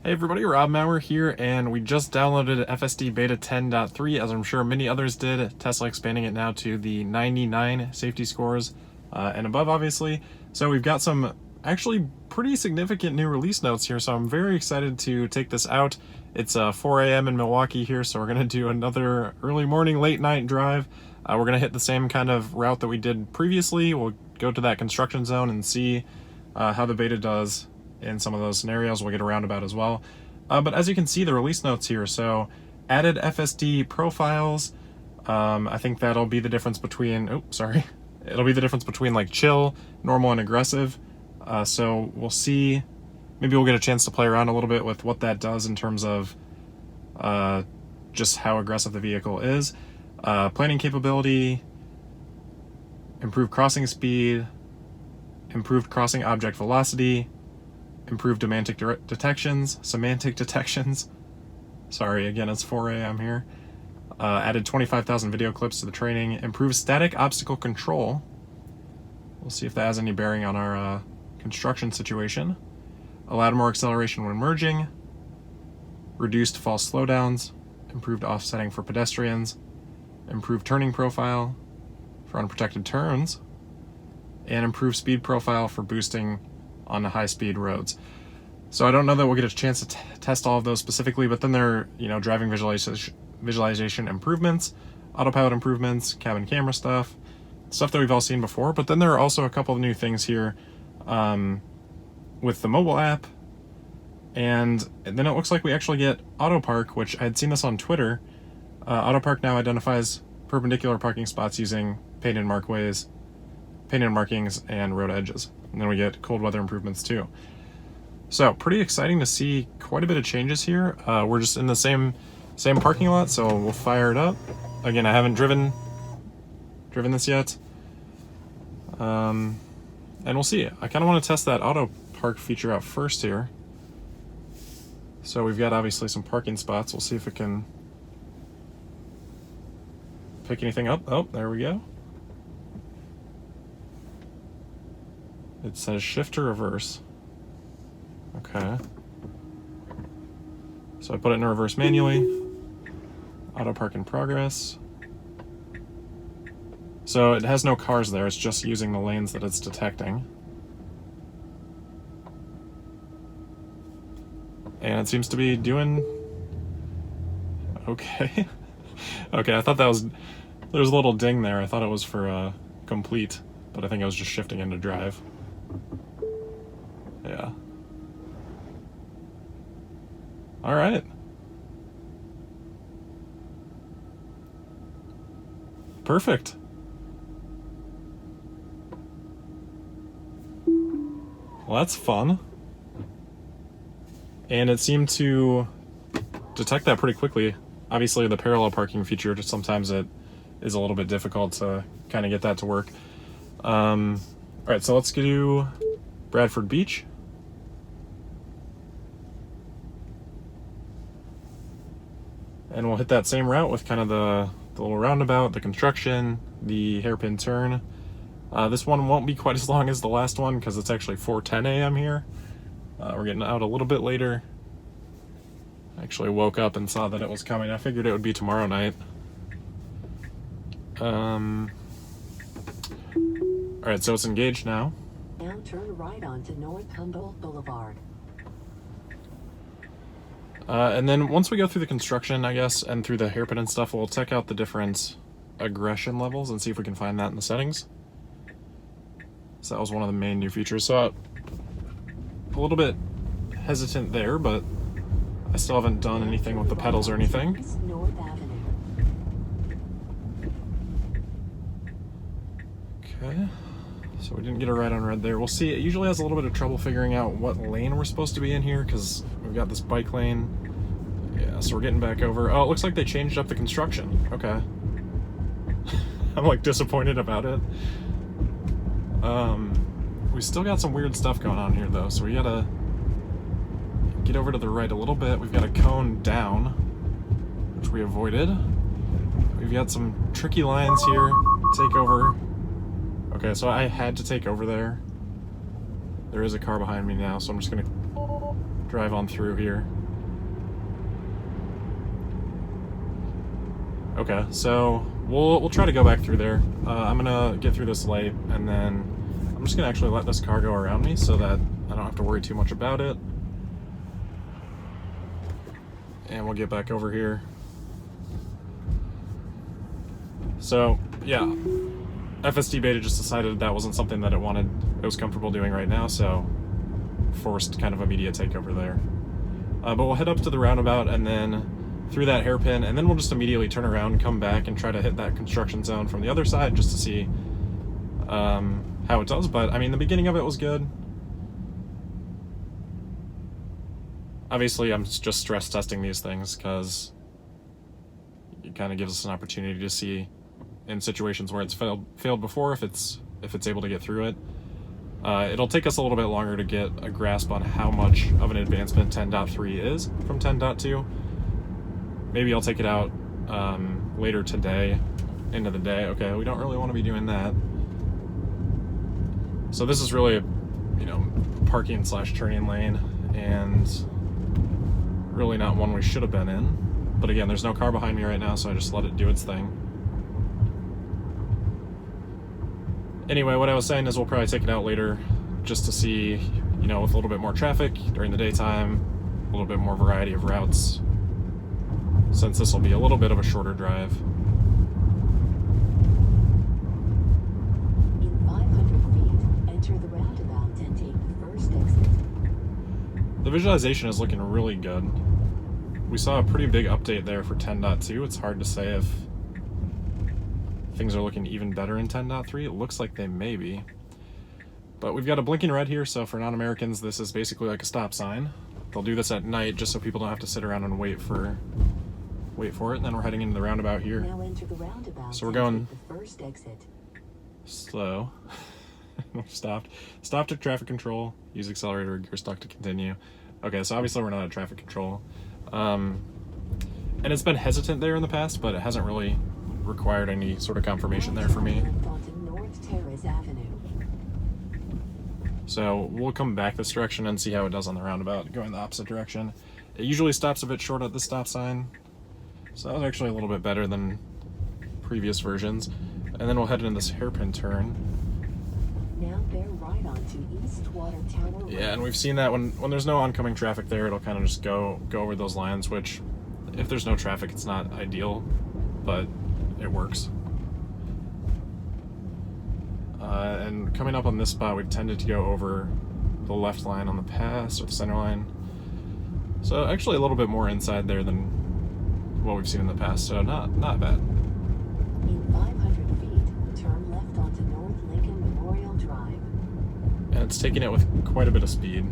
Hey everybody, Rob Maurer here, and we just downloaded FSD Beta 10.3, as I'm sure many others did. Tesla expanding it now to the 99 safety scores and above, obviously. So we've got some actually pretty significant new release notes here, so I'm very excited to take this out. It's 4 a.m. in Milwaukee here, so we're going to do another early morning, late night drive. We're going to hit the same kind of route that we did previously. We'll go to that construction zone and see how the beta does in some of those scenarios. We'll get a roundabout as well. But as you can see, the release notes here, so added FSD profiles. I think that'll be the difference between, it'll be the difference between like chill, normal, and aggressive. So we'll see, maybe we'll get a chance to play around a little bit with what that does in terms of just how aggressive the vehicle is. Planning capability, improved crossing speed, improved crossing object velocity, improved semantic detections. Sorry, again, it's 4 a.m. here. Added 25,000 video clips to the training. Improved static obstacle control. We'll see if that has any bearing on our construction situation. Allowed more acceleration when merging. Reduced false slowdowns. Improved offsetting for pedestrians. Improved turning profile for unprotected turns. And improved speed profile for boosting on the high-speed roads. So I don't know that we'll get a chance to test all of those specifically, but then there are, driving visualization improvements, autopilot improvements, cabin camera stuff that we've all seen before. But then there are also a couple of new things here with the mobile app, and then it looks like we actually get Autopark, which I had seen this on Twitter. Autopark now identifies perpendicular parking spots using painted markings and road edges. And then we get cold weather improvements too. So pretty exciting to see quite a bit of changes here. We're just in the same parking lot, so we'll fire it up. Again, I haven't driven this yet. And we'll see. I kind of want to test that auto park feature out first here. So we've got obviously some parking spots. We'll see if it can pick anything up. Oh, there we go. It says shift to reverse. Okay. So I put it in reverse manually. Auto park in progress. So it has no cars there, it's just using the lanes that it's detecting. And it seems to be doing okay. Okay, I thought there was a little ding there. I thought it was for complete, but I think I was just shifting into drive. Yeah. All right. Perfect. Well, that's fun. And it seemed to detect that pretty quickly. Obviously, the parallel parking feature, just sometimes it is a little bit difficult to kind of get that to work. All right, so let's do Bradford Beach. And we'll hit that same route with kind of the little roundabout, the construction, the hairpin turn. This one won't be quite as long as the last one because it's actually 4:10 a.m. here. We're getting out a little bit later. I actually woke up and saw that it was coming. I figured it would be tomorrow night. All right, so it's engaged now. Now turn right onto North Humboldt Boulevard. And then once we go through the construction, I guess, and through the hairpin and stuff, we'll check out the different aggression levels and see if we can find that in the settings. So that was one of the main new features. So a little bit hesitant there, but I still haven't done anything with the pedals or anything. North Avenue. Okay. So we didn't get a right on red there. We'll see. It usually has a little bit of trouble figuring out what lane we're supposed to be in here because we've got this bike lane. Yeah, so we're getting back over. Oh, it looks like they changed up the construction. Okay. I'm like disappointed about it. We still got some weird stuff going on here though, so we gotta get over to the right a little bit. We've got a cone down, which we avoided. We've got some tricky lines here. Take over. Okay, so I had to take over there. There is a car behind me now, so I'm just gonna drive on through here. Okay, so we'll try to go back through there. I'm gonna get through this light, and then I'm just gonna actually let this car go around me so that I don't have to worry too much about it. And we'll get back over here. So, yeah, FSD Beta just decided that wasn't something that it was comfortable doing right now, so forced kind of immediate takeover there. But we'll head up to the roundabout and then through that hairpin, and then we'll just immediately turn around, come back, and try to hit that construction zone from the other side just to see how it does. But, I mean, the beginning of it was good. Obviously, I'm just stress testing these things because it kind of gives us an opportunity to see in situations where it's failed before if it's able to get through it. It'll take us a little bit longer to get a grasp on how much of an advancement 10.3 is from 10.2. Maybe I'll take it out later today, into the day. Okay, we don't really want to be doing that. So this is really a, parking / turning lane, and really not one we should have been in. But again, there's no car behind me right now, so I just let it do its thing. Anyway, what I was saying is we'll probably take it out later just to see, with a little bit more traffic during the daytime, a little bit more variety of routes, since this will be a little bit of a shorter drive. In 500 feet, enter the roundabout and take the first exit. The visualization is looking really good. We saw a pretty big update there for 10.2. It's hard to say if things are looking even better in 10.3. It looks like they may be. But we've got a blinking red here, so for non-Americans, this is basically like a stop sign. They'll do this at night just so people don't have to sit around and wait for it, and then we're heading into the roundabout here. Now enter the roundabout. So we're going the first exit. Slow. Stopped at traffic control. Use accelerator or gear stuck to continue. Okay, so obviously we're not at traffic control. And it's been hesitant there in the past, but it hasn't really required any sort of confirmation there for me. North Terrace Avenue. So we'll come back this direction and see how it does on the roundabout, going the opposite direction. It usually stops a bit short at the stop sign, so that was actually a little bit better than previous versions. And then we'll head into this hairpin turn. Now bear right onto East Water Tower Road. Yeah, and we've seen that when there's no oncoming traffic there, it'll kind of just go over those lines, which if there's no traffic, it's not ideal, but it works. And coming up on this spot, we've tended to go over the left line on the pass, or the center line. So actually a little bit more inside there than what we've seen in the past, so not bad. In 500 feet, turn left onto North Lincoln Memorial Drive. And it's taking it with quite a bit of speed.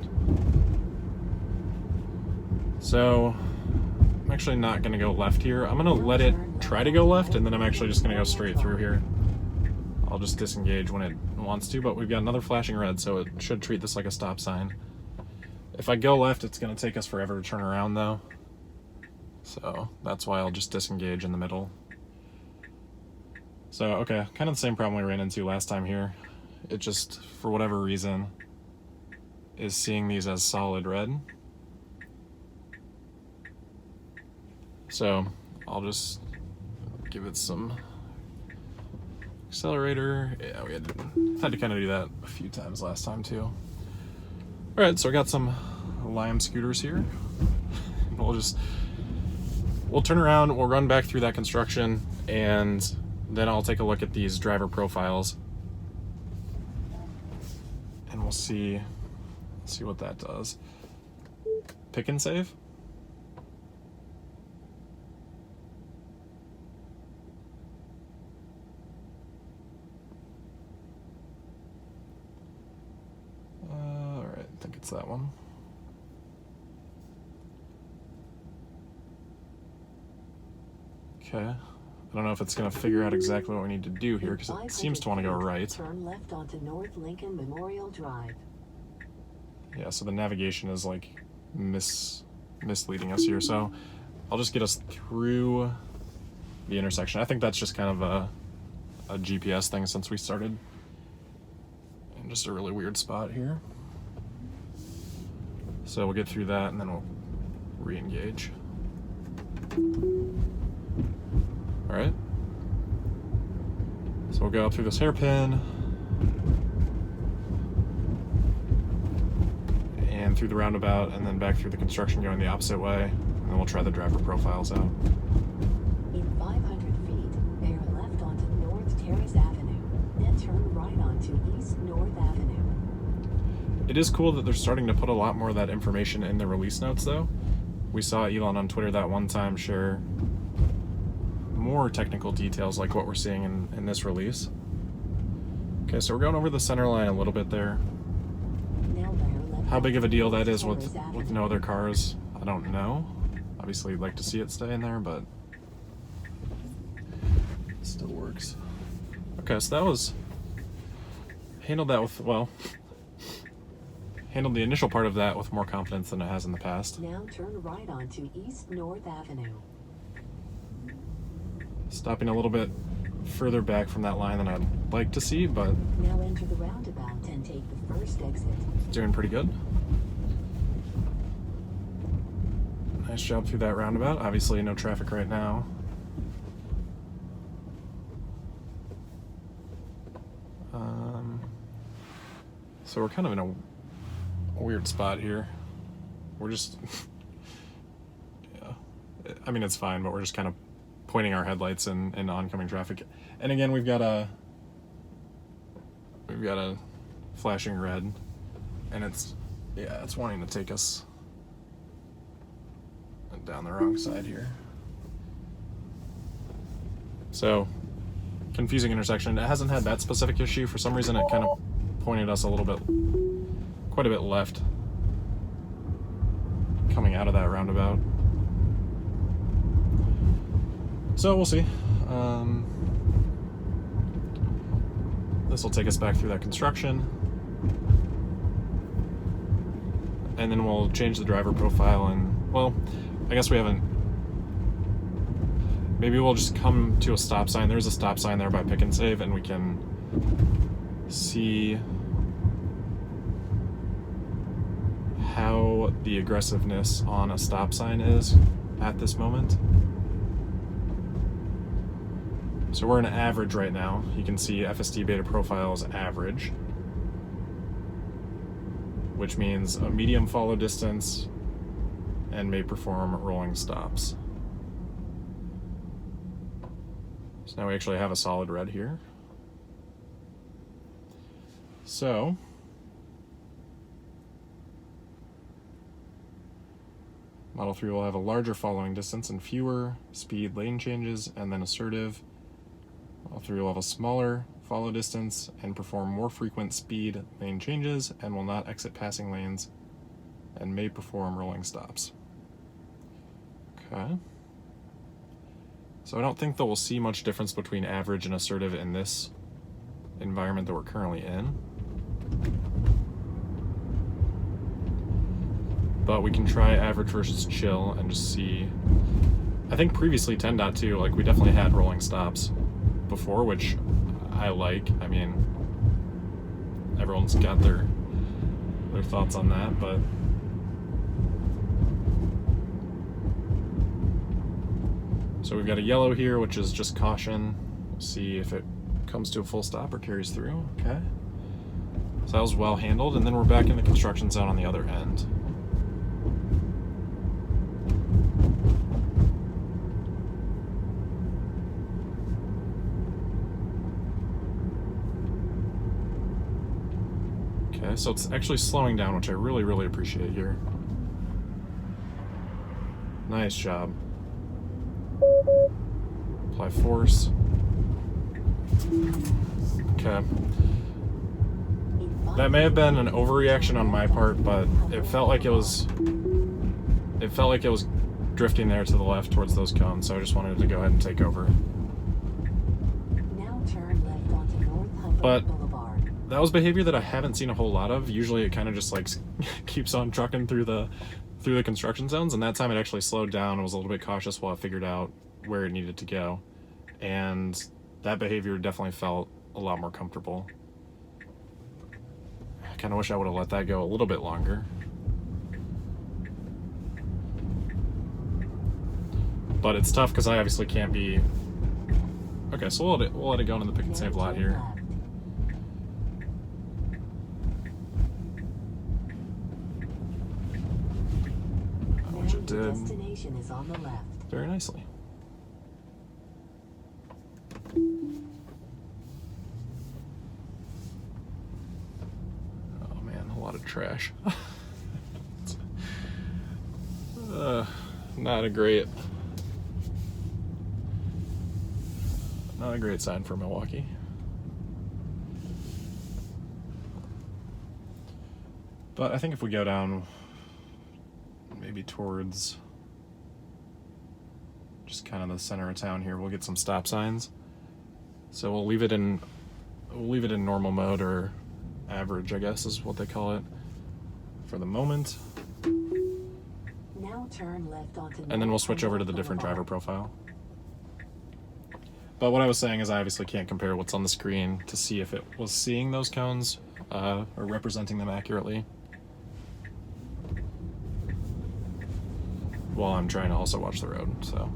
So I'm actually not going to go left here. I'm going to let it try to go left, and then I'm actually just going to go straight through here. I'll just disengage when it wants to, but we've got another flashing red, so it should treat this like a stop sign. If I go left, it's going to take us forever to turn around, though. So that's why I'll just disengage in the middle. So, okay, kind of the same problem we ran into last time here. It just, for whatever reason, is seeing these as solid red. So I'll just give it some accelerator. Yeah, we had to kind of do that a few times last time too. All right, so I got some Lime scooters here. We'll turn around, we'll run back through that construction, and then I'll take a look at these driver profiles, and we'll see what that does. Pick and save. I think it's that one. Okay. I don't know if it's going to figure out exactly what we need to do here, because it seems to want to go right. Turn left onto North Lincoln Memorial Drive. Yeah, so the navigation is like misleading us here. So I'll just get us through the intersection. I think that's just kind of a GPS thing since we started in just a really weird spot here. So we'll get through that and then we'll re-engage. All right. So we'll go up through this hairpin and through the roundabout and then back through the construction going the opposite way, and then we'll try the driver profiles out. In 500 feet, bear left onto North Terrace Avenue, then turn right onto East North Avenue. It is cool that they're starting to put a lot more of that information in the release notes, though. We saw Elon on Twitter that one time share more technical details like what we're seeing in this release. Okay, so we're going over the center line a little bit there. Now bear left. How big of a deal that is Terrace with Avenue. no other cars, I don't know. Obviously, you'd like to see it stay in there, but it still works. Okay, so that was... handled that with, well... handled the initial part of that with more confidence than it has in the past. Now turn right onto East North Avenue. Stopping a little bit further back from that line than I'd like to see, but Now enter the roundabout and take the first exit. doing pretty good. Nice job through that roundabout. Obviously no traffic right now. So we're kind of in a weird spot here. We're just, yeah, I mean, it's fine, but we're just kind of pointing our headlights in oncoming traffic. And again, we've got a flashing red, and it's wanting to take us down the wrong side here. So, confusing intersection. It hasn't had that specific issue. For some reason, it kind of pointed us quite a bit left coming out of that roundabout. So we'll see. This will take us back through that construction, and then we'll change the driver profile. And well, I guess we haven't. Maybe we'll just come to a stop sign. There's a stop sign there by Pick and Save, and we can see how the aggressiveness on a stop sign is at this moment. So we're in average right now. You can see FSD Beta profile is average, which means a medium follow distance and may perform rolling stops. So now we actually have a solid red here. So Model 3 will have a larger following distance and fewer speed lane changes, and then assertive. Model 3 will have a smaller follow distance and perform more frequent speed lane changes and will not exit passing lanes and may perform rolling stops. Okay. So I don't think that we'll see much difference between average and assertive in this environment that we're currently in. But we can try average versus chill and just see. I think previously 10.2, like, we definitely had rolling stops before, which I like. I mean, everyone's got their thoughts on that, but so we've got a yellow here, which is just caution. We'll see if it comes to a full stop or carries through. Okay. So that was well handled, and then we're back in the construction zone on the other end. Okay, so it's actually slowing down, which I really, really appreciate here. Nice job. Apply force. Okay. That may have been an overreaction on my part, but it felt like it was drifting there to the left towards those cones, so I just wanted to go ahead and take over. Now turn left onto North Humboldt But Boulevard. that was behavior that I haven't seen a whole lot of. Usually it kind of just like keeps on trucking through the construction zones, and that time it actually slowed down and was a little bit cautious while it figured out where it needed to go. And that behavior definitely felt a lot more comfortable. I kind of wish I would have let that go a little bit longer. But it's tough because I obviously can't be... Okay, so we'll let it go into the pick and save lot here. Which it did Destination is on the left. very nicely. Oh man, a lot of trash. Not a great sign for Milwaukee. But I think if we go down maybe towards just kind of the center of town here, we'll get some stop signs. So we'll leave it in normal mode, or average, I guess is what they call it for the moment. Now turn left onto And then we'll switch over to the different driver profile. But what I was saying is I obviously can't compare what's on the screen to see if it was seeing those cones or representing them accurately, while I'm trying to also watch the road, so.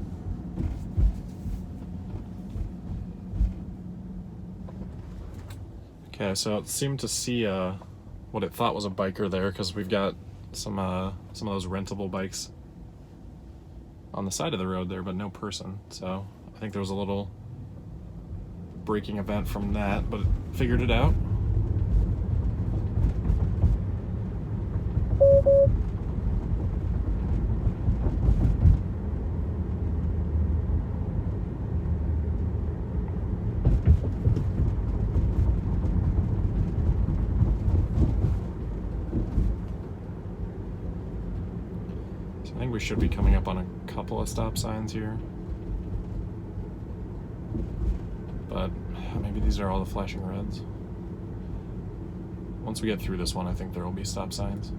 Okay, so it seemed to see what it thought was a biker there, because we've got some of those rentable bikes on the side of the road there, but no person. So I think there was a little braking event from that, but it figured it out. I think we should be coming up on a couple of stop signs here. But maybe these are all the flashing reds. Once we get through this one, I think there will be stop signs.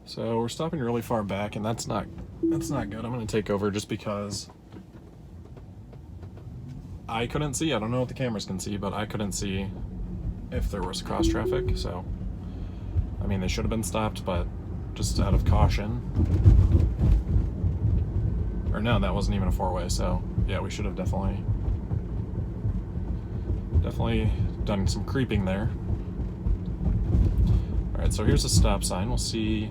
So we're stopping really far back, and that's not good. I'm going to take over just because I couldn't see. I don't know what the cameras can see, but I couldn't see if there was cross traffic. So, I mean, they should have been stopped, but just out of caution. Or no, that wasn't even a four-way. So yeah, we should have definitely done some creeping there. All right, so here's a stop sign. We'll see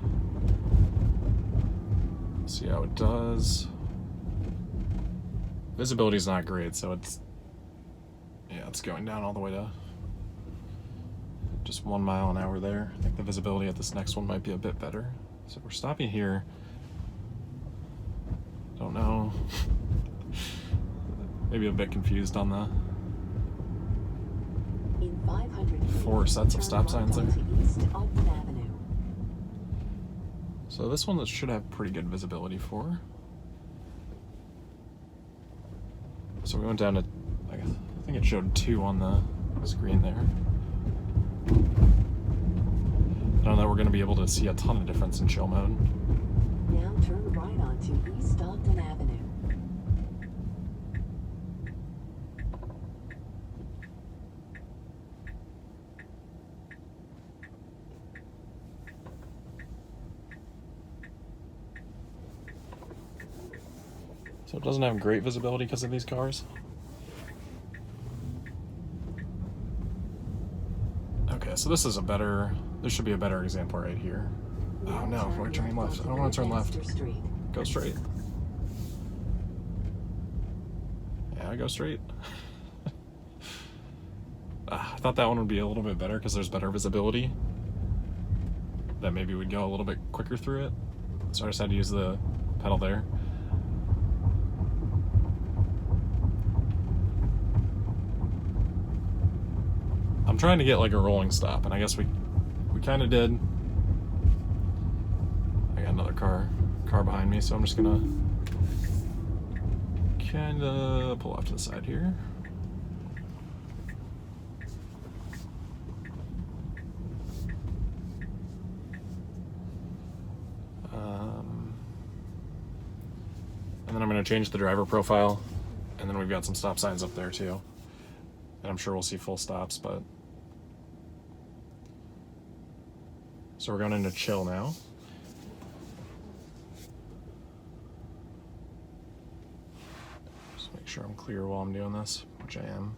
how it does. Visibility is not great, so it's going down all the way to just 1 mile an hour there. I think the visibility at this next one might be a bit better. So we're stopping here. Don't know. Maybe a bit confused on the In 500 feet, 4 sets of turn stop signs left there. onto East Ogden Avenue. So this one should have pretty good visibility for. So we went down to, I think it showed 2 on the screen there. I don't know, we're going to be able to see a ton of difference in chill mode. Now turn right onto East Ogden Avenue. So it doesn't have great visibility because of these cars. Okay, so this should be a better example right here. Oh no, we're turning left. I don't want to turn left. Go straight. Yeah, go straight. I thought that one would be a little bit better because there's better visibility. That maybe we'd go a little bit quicker through it. So I just had to use the pedal there. I'm trying to get like a rolling stop, and I guess we kind of did. I got another car behind me, so I'm just gonna kind of pull off to the side here. I'm going to change the driver profile, and then we've got some stop signs up there too. And I'm sure we'll see full stops, but... So we're going into chill now. Just make sure I'm clear while I'm doing this, which I am.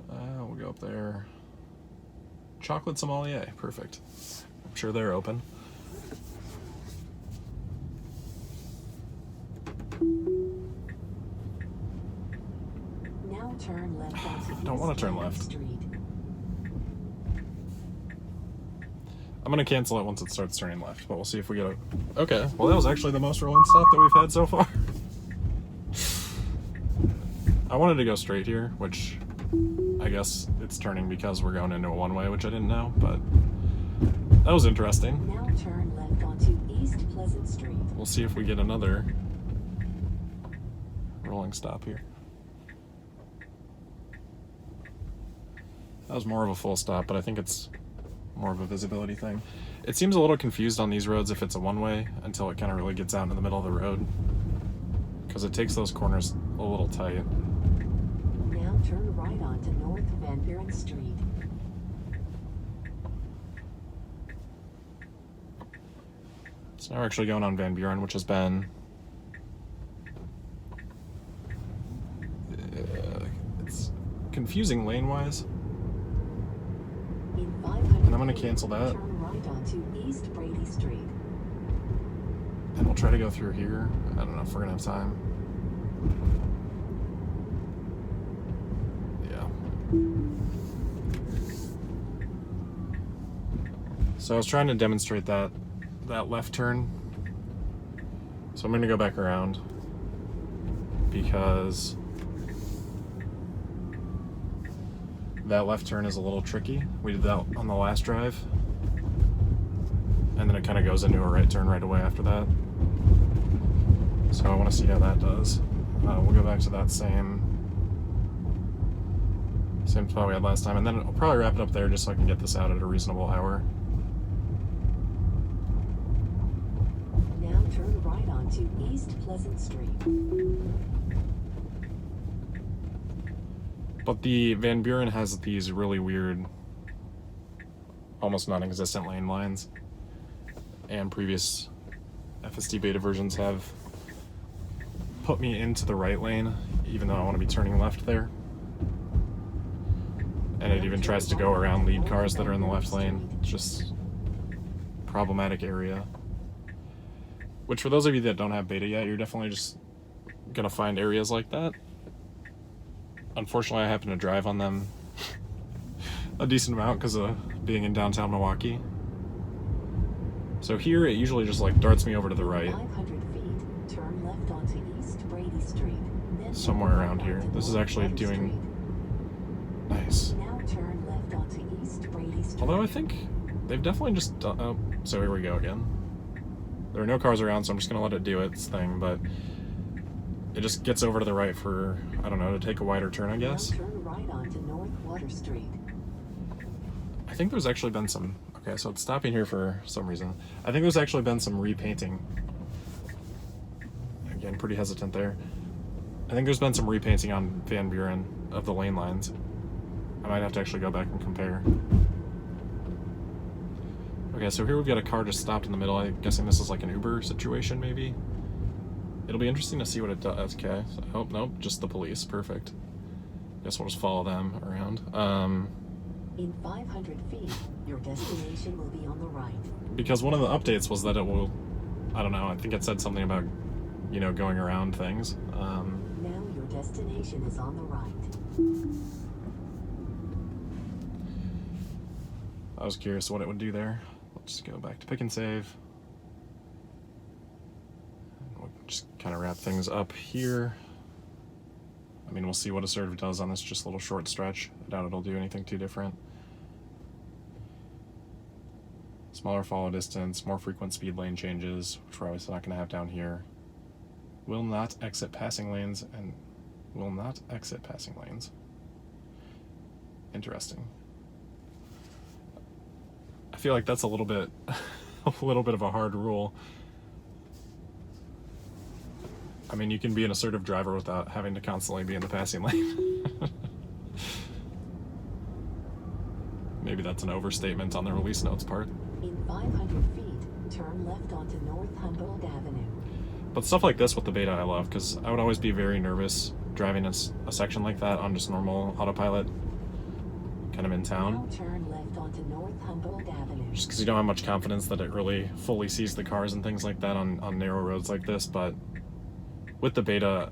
We'll go up there. Chocolate sommelier, perfect. I'm sure they're open. Now turn left onto I don't want to turn East left. Street. I'm going to cancel it once it starts turning left, but we'll see if we get a... Okay, well that was actually the most rolling stop that we've had so far. I wanted to go straight here, which I guess it's turning because we're going into a one-way, which I didn't know, but that was interesting. Now turn left onto East Pleasant Street. We'll see if we get another rolling stop here. That was more of a full stop, but I think it's more of a visibility thing. It seems a little confused on these roads if it's a one-way until it kind of really gets out into the middle of the road, because it takes those corners a little tight. Now turn right onto North Van Buren Street. So now we're actually going on Van Buren, which has been... it's confusing lane-wise. In 500 And I'm going to cancel that. Turn right onto East Brady Street. And we'll try to go through here. I don't know if we're going to have time. Yeah. So I was trying to demonstrate that left turn. So I'm going to go back around because that left turn is a little tricky. We did that on the last drive. And then it kind of goes into a right turn right away after that. So I want to see how that does. We'll go back to that same spot we had last time, and then I'll probably wrap it up there just so I can get this out at a reasonable hour. Now turn right onto East Pleasant Street. But the Van Buren has these really weird, almost non-existent lane lines, and previous FSD Beta versions have put me into the right lane, even though I want to be turning left there. And it even tries to go around lead cars that are in the left lane. It's just problematic area. Which, for those of you that don't have beta yet, you're definitely just gonna find areas like that. Unfortunately, I happen to drive on them a decent amount because of being in downtown Milwaukee. So here, it usually just like darts me over to the right. 500 feet, turn left onto East Brady Street. Then Somewhere turn around right here. onto This is North actually Penn doing nice. Street. Now turn left onto East Brady Street. Although I think they've definitely just done... Oh, so here we go again. There are no cars around, so I'm just going to let it do its thing, but it just gets over to the right for, I don't know, to take a wider turn, I guess. Now turn right onto North Water Street. I think there's actually been some... Okay, so it's stopping here for some reason. I think there's actually been some repainting. Again, pretty hesitant there. I think there's been some repainting on Van Buren of the lane lines. I might have to actually go back and compare. Okay, so here we've got a car just stopped in the middle. I'm guessing this is like an Uber situation, maybe? It'll be interesting to see what it does. Okay, so, oh, nope, just the police. Perfect. Guess we'll just follow them around. In 500 feet, your destination will be on the right. Because one of the updates was that it will, I don't know, I think it said something about, you know, going around things. Now your destination is on the right. I was curious what it would do there. Let's just go back to pick and save. We'll just kind of wrap things up here. I mean, we'll see what assertive does on this just little short stretch. I doubt it'll do anything too different. Smaller follow distance, more frequent speed lane changes, which we're obviously not going to have down here. Will not exit passing lanes and will not exit passing lanes. Interesting. I feel like that's a little bit of a hard rule. I mean, you can be an assertive driver without having to constantly be in the passing lane. Maybe that's an overstatement on the release notes part. In 500 feet, turn left onto North Humboldt Avenue. But stuff like this with the Beta I love, because I would always be very nervous driving a section like that on just normal autopilot, kind of in town. Now turn left onto North Humboldt Avenue. Just because you don't have much confidence that it really fully sees the cars and things like that on narrow roads like this. But with the Beta,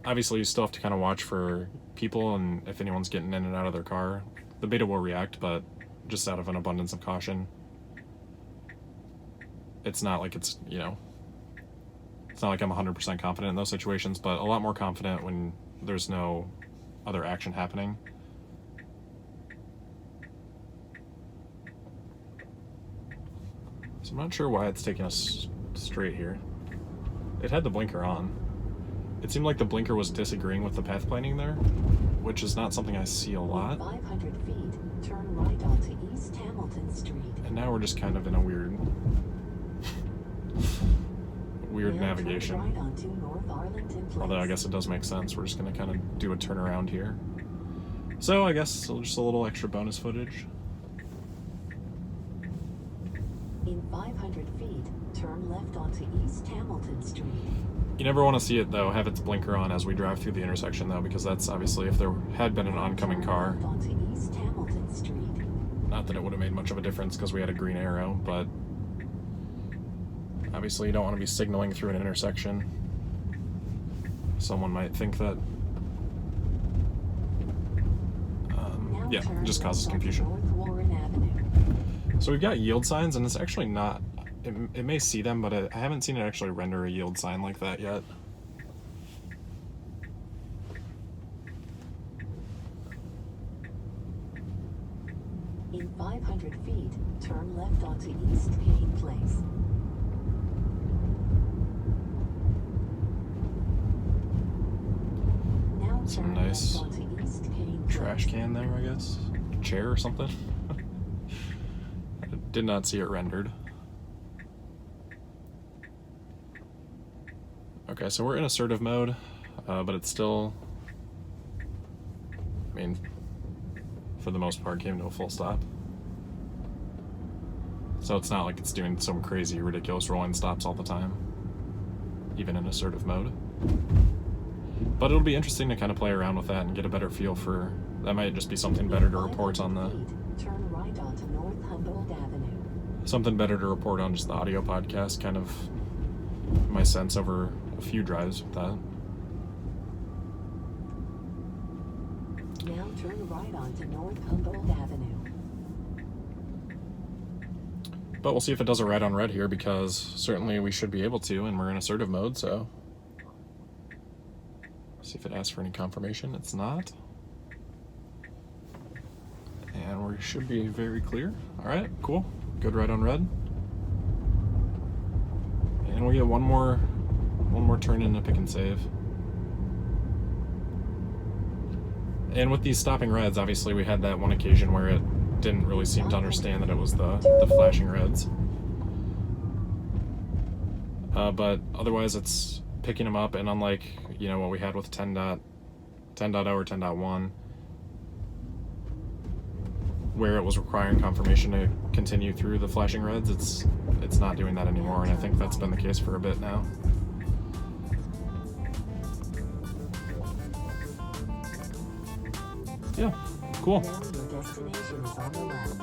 obviously you still have to kind of watch for people and if anyone's getting in and out of their car. The Beta will react, but just out of an abundance of caution. It's not like it's, you know, it's not like I'm 100% confident in those situations, but a lot more confident when there's no other action happening. So I'm not sure why it's taking us straight here. It had the blinker on. It seemed like the blinker was disagreeing with the path planning there, which is not something I see a lot. In 500 feet, turn right onto East Hamilton Street. And now we're just kind of in a weird Now navigation. turn right onto North Arlington Place. Although I guess it does make sense. We're just going to kind of do a turnaround here. So I guess just a little extra bonus footage. In 500 feet, turn left onto East Hamilton Street. You never want to see it, though, have its blinker on as we drive through the intersection, though, because that's obviously if there had been an oncoming car. Turn left onto East Hamilton Street. Not that it would have made much of a difference because we had a green arrow, but obviously you don't want to be signaling through an intersection. Someone might think that, yeah, it just causes confusion. North Warren Avenue. So we've got yield signs, and it's actually not, it may see them, but I haven't seen it actually render a yield sign like that yet. In 500 feet, turn left onto East Kane Place. Now Some turn nice left onto East Kane Place. Trash can there, I guess. Chair or something. I did not see it rendered. Okay, so we're in assertive mode, but it's still, I mean, for the most part, came to a full stop. So it's not like it's doing some crazy, ridiculous rolling stops all the time, even in assertive mode. But it'll be interesting to kind of play around with that and get a better feel for, that might just be something better to report on the, Turn right onto North Humboldt Avenue. something better to report on just the audio podcast, kind of my sense over a few drives with that. Now turn right onto North Humboldt Avenue. But we'll see if it does a red on red here, because certainly we should be able to, and we're in assertive mode, so. See if it asks for any confirmation. It's not. And we should be very clear. Alright, cool. Good red on red. And we get one more turn in to pick and save. And with these stopping reds, obviously we had that one occasion where it didn't really seem to understand that it was the flashing reds. But otherwise it's picking them up, and unlike, you know, what we had with 10.0 or 10.1, where it was requiring confirmation to continue through the flashing reds, it's not doing that anymore, and I think that's been the case for a bit now. Yeah, cool. Now your destination is on the left.